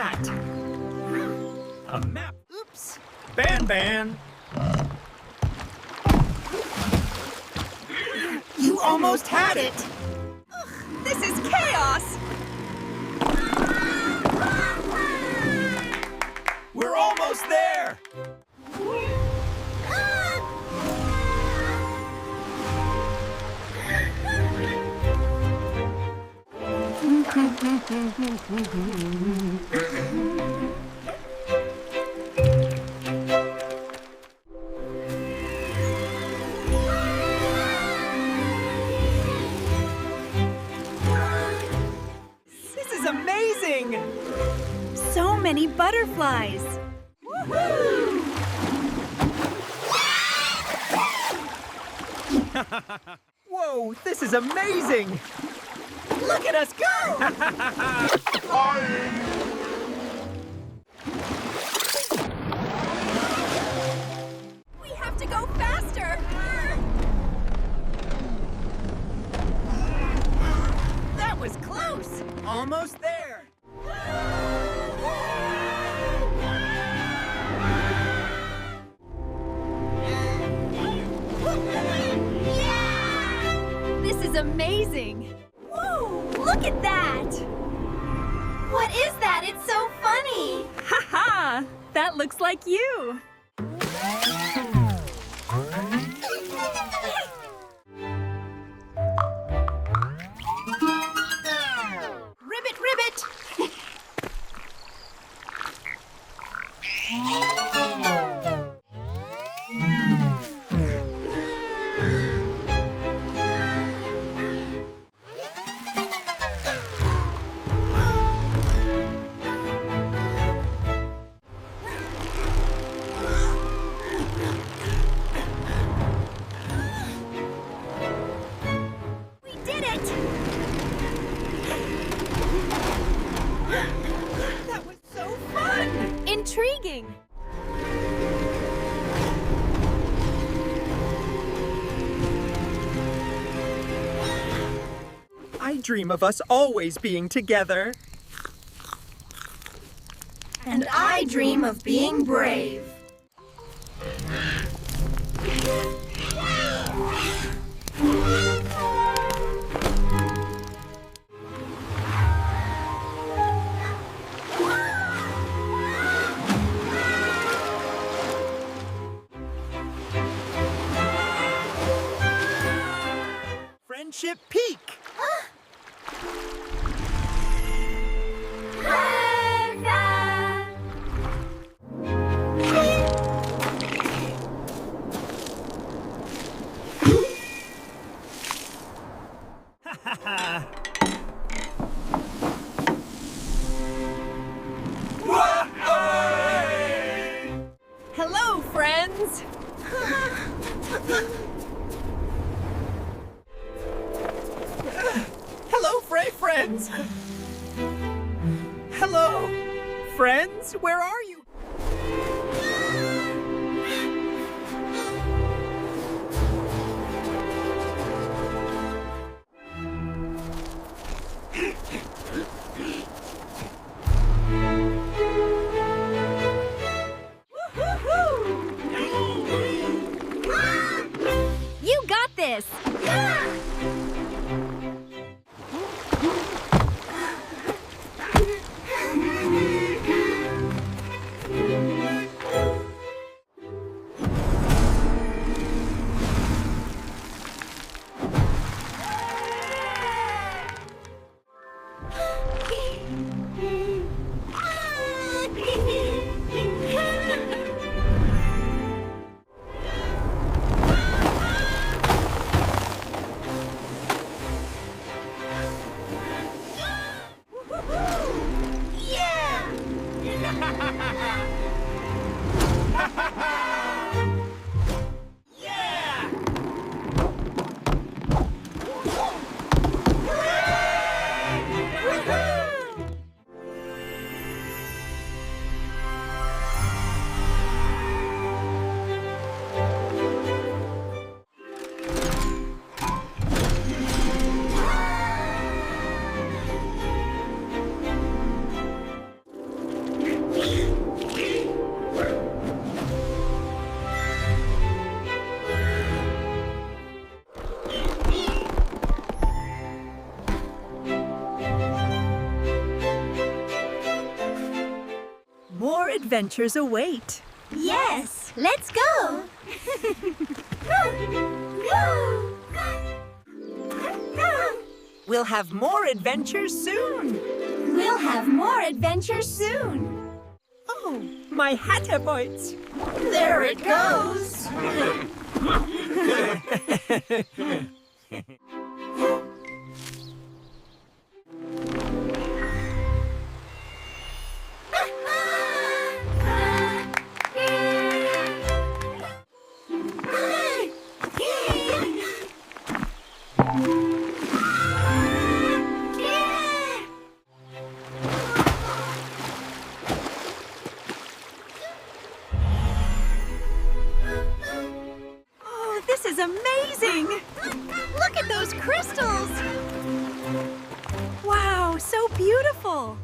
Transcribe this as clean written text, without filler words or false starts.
that? A map. Oops. BanBan. You almost had it. Ugh, this is chaos. We're almost there. This is amazing. So many butterflies. Whoa, this is amazing. Look at us go. We have to go faster. That was close. Almost there. This is amazing. Whoa, look at that. What is that? It's so funny. Ha! That looks like you. Ribbit, ribbit. We did it. That was so fun. Intriguing. I dream of us always being together. And I dream of being brave. Friendship Peak. Hello, friends. Hello, friends. Hello, friends. Where are you? You got this. adventures await. Yes, let's go. We'll have more adventures soon. We'll have more adventures soon. Oh, my hat avoids. There it goes. Oh, this is amazing! Look at those crystals. Wow, so beautiful!